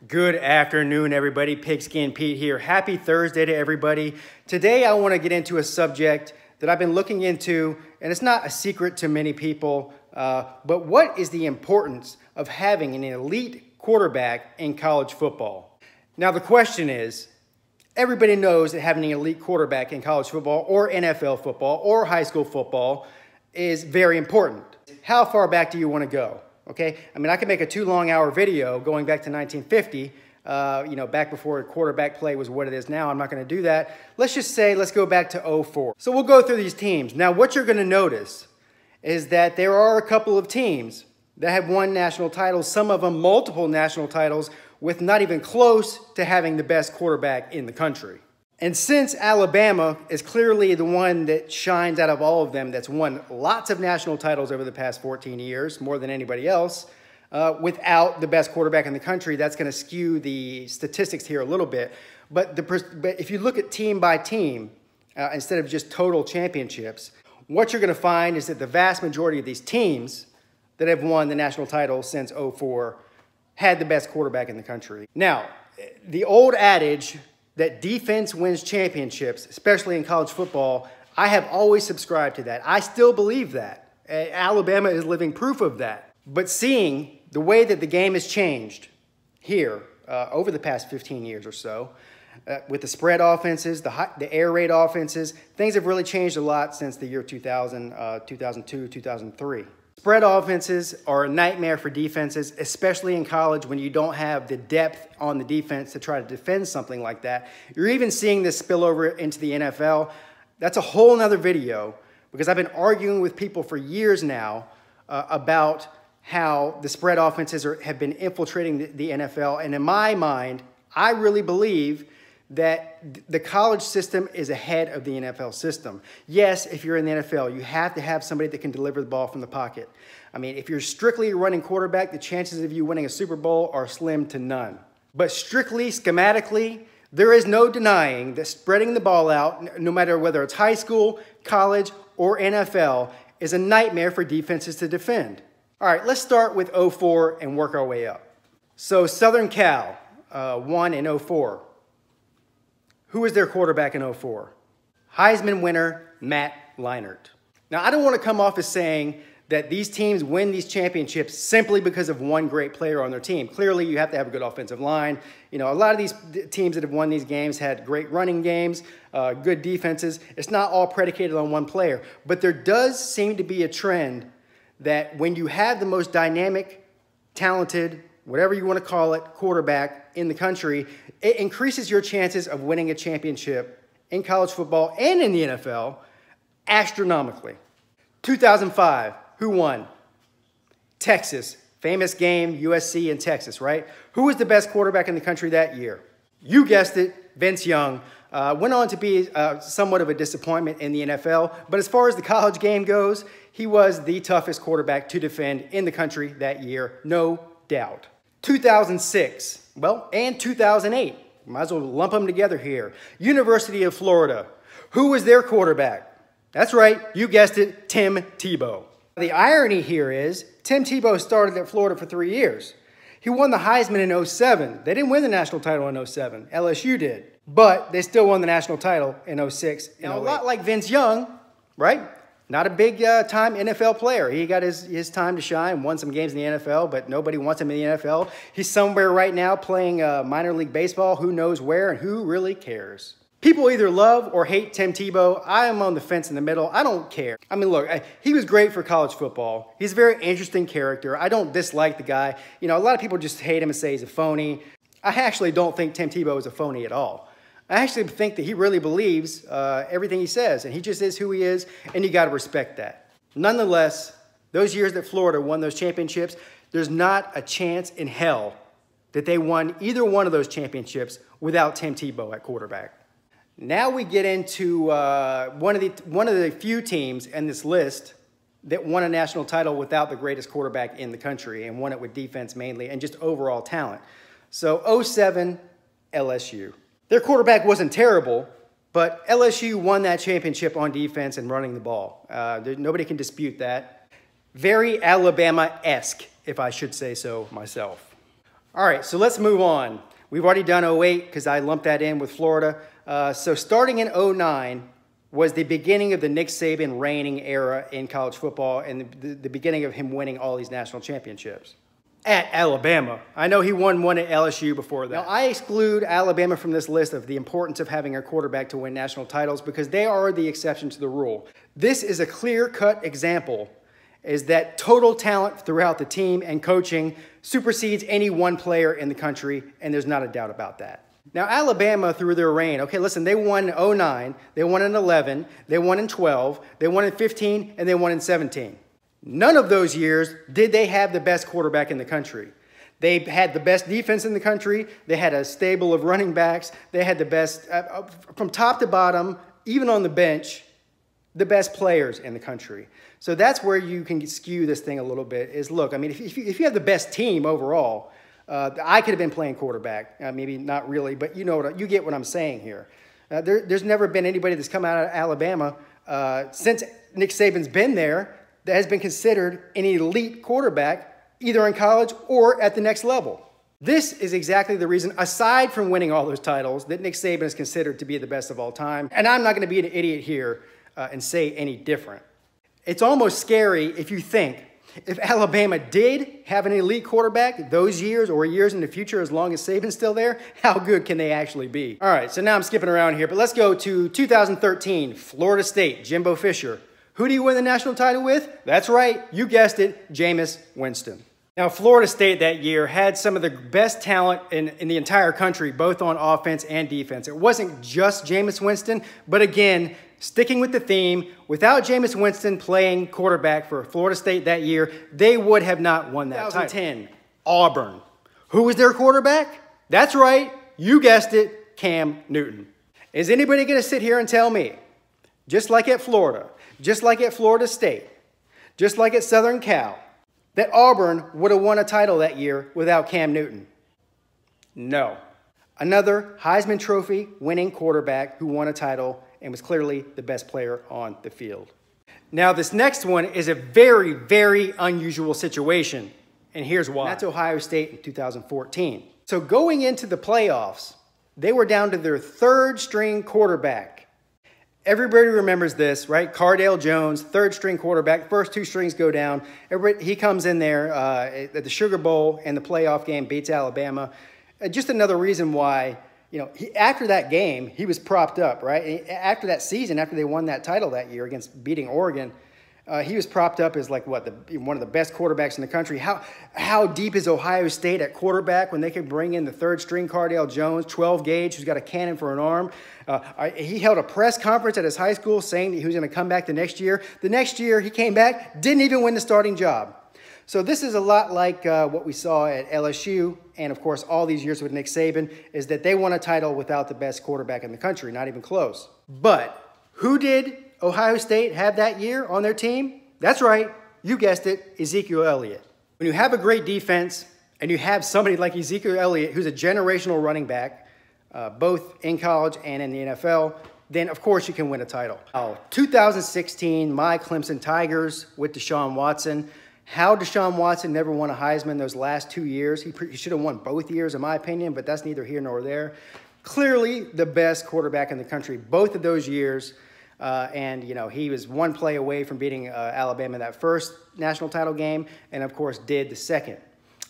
Good afternoon, everybody. Pigskin Pete here. Happy Thursday to everybody. Today, I want to get into a subject that I've been looking into, and it's not a secret to many people, but what is the importance of having an elite quarterback in college football? Now, the question is, everybody knows that having an elite quarterback in college football or NFL football or high school football is very important. How far back do you want to go? Okay, I mean, I could make a 2-long-hour video going back to 1950, back before quarterback play was what it is now. I'm not going to do that. Let's just say, let's go back to 2004. So we'll go through these teams. Now, what you're going to notice is that there are a couple of teams that have won national titles, some of them multiple national titles, with not even close to having the best quarterback in the country. And since Alabama is clearly the one that shines out of all of them, that's won lots of national titles over the past 14 years, more than anybody else, without the best quarterback in the country, that's going to skew the statistics here a little bit. But if you look at team by team, instead of just total championships, what you're going to find is that the vast majority of these teams that have won the national title since 2004 had the best quarterback in the country. Now, the old adage that defense wins championships, especially in college football, I have always subscribed to that. I still believe that. Alabama is living proof of that. But seeing the way that the game has changed here over the past 15 years or so, with the spread offenses, the air raid offenses, things have really changed a lot since the year 2000, 2002, 2003. Spread offenses are a nightmare for defenses, especially in college when you don't have the depth on the defense to try to defend something like that. You're even seeing this spill over into the NFL. That's a whole nother video because I've been arguing with people for years now about how the spread offenses have been infiltrating the NFL. And in my mind, I really believe that the college system is ahead of the NFL system. Yes, if you're in the NFL, you have to have somebody that can deliver the ball from the pocket. I mean, if you're strictly running quarterback, the chances of you winning a Super Bowl are slim to none. But strictly, schematically, there is no denying that spreading the ball out, no matter whether it's high school, college, or NFL, is a nightmare for defenses to defend. All right, let's start with 2004 and work our way up. So Southern Cal won in 2004. Who was their quarterback in 2004? Heisman winner, Matt Leinart. Now, I don't want to come off as saying that these teams win these championships simply because of one great player on their team. Clearly, you have to have a good offensive line. You know, a lot of these teams that have won these games had great running games, good defenses. It's not all predicated on one player. But there does seem to be a trend that when you have the most dynamic, talented, whatever you want to call it, quarterback in the country, it increases your chances of winning a championship in college football and in the NFL astronomically. 2005, who won? Texas. Famous game, USC and Texas, right? Who was the best quarterback in the country that year? You guessed it, Vince Young. Went on to be somewhat of a disappointment in the NFL, but as far as the college game goes, he was the toughest quarterback to defend in the country that year, no doubt. 2006, well, and 2008. Might as well lump them together here. University of Florida. Who was their quarterback? That's right, you guessed it, Tim Tebow. The irony here is Tim Tebow started at Florida for 3 years. He won the Heisman in 2007. They didn't win the national title in 2007. LSU did. But they still won the national title in 2006 and 2008. Now, a lot like Vince Young, right? Not a big-time NFL player. He got his time to shine, won some games in the NFL, but nobody wants him in the NFL. He's somewhere right now playing minor league baseball. Who knows where and who really cares? People either love or hate Tim Tebow. I am on the fence in the middle. I don't care. I mean, look, he was great for college football. He's a very interesting character. I don't dislike the guy. You know, a lot of people just hate him and say he's a phony. I actually don't think Tim Tebow is a phony at all. I actually think that he really believes everything he says, and he just is who he is, and you got to respect that. Nonetheless, those years that Florida won those championships, there's not a chance in hell that they won either one of those championships without Tim Tebow at quarterback. Now we get into one of the few teams in this list that won a national title without the greatest quarterback in the country and won it with defense mainly and just overall talent. So 2007, LSU. Their quarterback wasn't terrible, but LSU won that championship on defense and running the ball. Nobody can dispute that. Very Alabama-esque, if I should say so myself. All right, so let's move on. We've already done 08 because I lumped that in with Florida. So starting in 09 was the beginning of the Nick Saban reigning era in college football and the beginning of him winning all these national championships. At Alabama. I know he won one at LSU before that. Now, I exclude Alabama from this list of the importance of having a quarterback to win national titles because they are the exception to the rule. This is a clear-cut example is that total talent throughout the team and coaching supersedes any one player in the country, and there's not a doubt about that. Now, Alabama, through their reign, okay, listen, they won in 09, they won in 11, they won in 12, they won in 15, and they won in 17. None of those years did they have the best quarterback in the country. They had the best defense in the country. They had a stable of running backs. They had the best, from top to bottom, even on the bench, the best players in the country. So that's where you can skew this thing a little bit is, look, I mean, if you have the best team overall, I could have been playing quarterback. Maybe not really, but you get what I'm saying here. There's never been anybody that's come out of Alabama since Nick Saban's been there that has been considered an elite quarterback, either in college or at the next level. This is exactly the reason, aside from winning all those titles, that Nick Saban is considered to be the best of all time. And I'm not going to be an idiot here and say any different. It's almost scary if you think, if Alabama did have an elite quarterback those years or years in the future, as long as Saban's still there, how good can they actually be? All right, so now I'm skipping around here, but let's go to 2013, Florida State, Jimbo Fisher. Who do you win the national title with? That's right, you guessed it, Jameis Winston. Now, Florida State that year had some of the best talent in the entire country, both on offense and defense. It wasn't just Jameis Winston, but again, sticking with the theme, without Jameis Winston playing quarterback for Florida State that year, they would have not won that title. 2010, Auburn. Who was their quarterback? That's right, you guessed it, Cam Newton. Is anybody going to sit here and tell me, just like at Florida, just like at Florida State, just like at Southern Cal, that Auburn would have won a title that year without Cam Newton? No. Another Heisman Trophy winning quarterback who won a title and was clearly the best player on the field. Now, this next one is a very, very unusual situation, and here's why. That's Ohio State in 2014. So going into the playoffs, they were down to their third-string quarterback. Everybody remembers this, right? Cardale Jones, third-string quarterback. First two strings go down. He comes in there at the Sugar Bowl and the playoff game, beats Alabama. Just another reason why, after that game, he was propped up, right? After that season, after they won that title that year against beating Oregon, he was propped up as like one of the best quarterbacks in the country. How deep is Ohio State at quarterback when they can bring in the third-string Cardale Jones, 12 gauge, who's got a cannon for an arm? He held a press conference at his high school saying that he was going to come back the next year. The next year he came back, didn't even win the starting job. So this is a lot like what we saw at LSU, and of course all these years with Nick Saban, is that they won a title without the best quarterback in the country, not even close. But who did Ohio State have that year on their team? That's right, you guessed it, Ezekiel Elliott. When you have a great defense and you have somebody like Ezekiel Elliott, who's a generational running back, both in college and in the NFL, then of course you can win a title. 2016, my Clemson Tigers with Deshaun Watson. How Deshaun Watson never won a Heisman those last 2 years. He should have won both years, in my opinion, but that's neither here nor there. Clearly the best quarterback in the country both of those years. And he was one play away from beating Alabama that first national title game, and of course did the second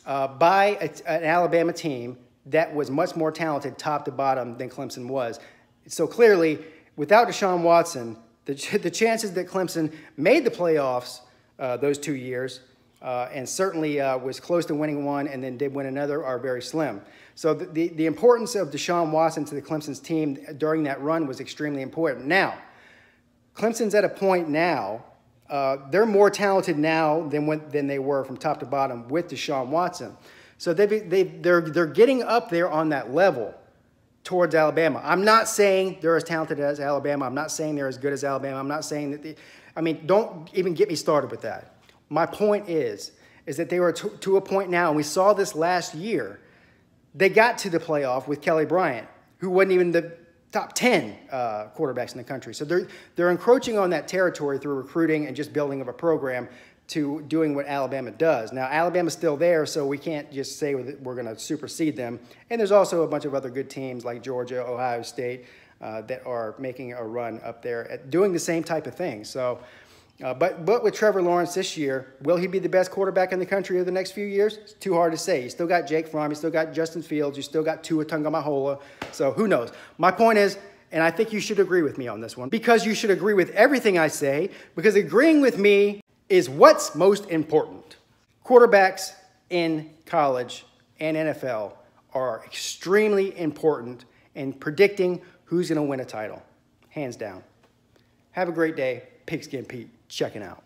by an Alabama team that was much more talented top to bottom than Clemson was. So clearly, without Deshaun Watson, the chances that Clemson made the playoffs those 2 years and certainly was close to winning one and then did win another are very slim. So the importance of Deshaun Watson to the Clemson's team during that run was extremely important. Now, Clemson's at a point now, they're more talented now than they were from top to bottom with Deshaun Watson. So they're getting up there on that level towards Alabama. I'm not saying they're as talented as Alabama. I'm not saying they're as good as Alabama. I'm not saying that don't even get me started with that. My point is that they were to a point now, and we saw this last year, they got to the playoff with Kelly Bryant, who wasn't even the top 10 quarterbacks in the country. So they're encroaching on that territory through recruiting and just building of a program. to doing what Alabama does. Now, Alabama's still there, so we can't just say that we're going to supersede them. And there's also a bunch of other good teams like Georgia, Ohio State, that are making a run up there at doing the same type of thing. So, but with Trevor Lawrence this year, will he be the best quarterback in the country over the next few years? It's too hard to say. You still got Jake Fromm, you still got Justin Fields, you still got Tua Tagovailoa. So who knows? My point is, and I think you should agree with me on this one, because you should agree with everything I say, because agreeing with me is what's most important. Quarterbacks in college and NFL are extremely important in predicting who's going to win a title, hands down. Have a great day. Pigskin Pete checking out.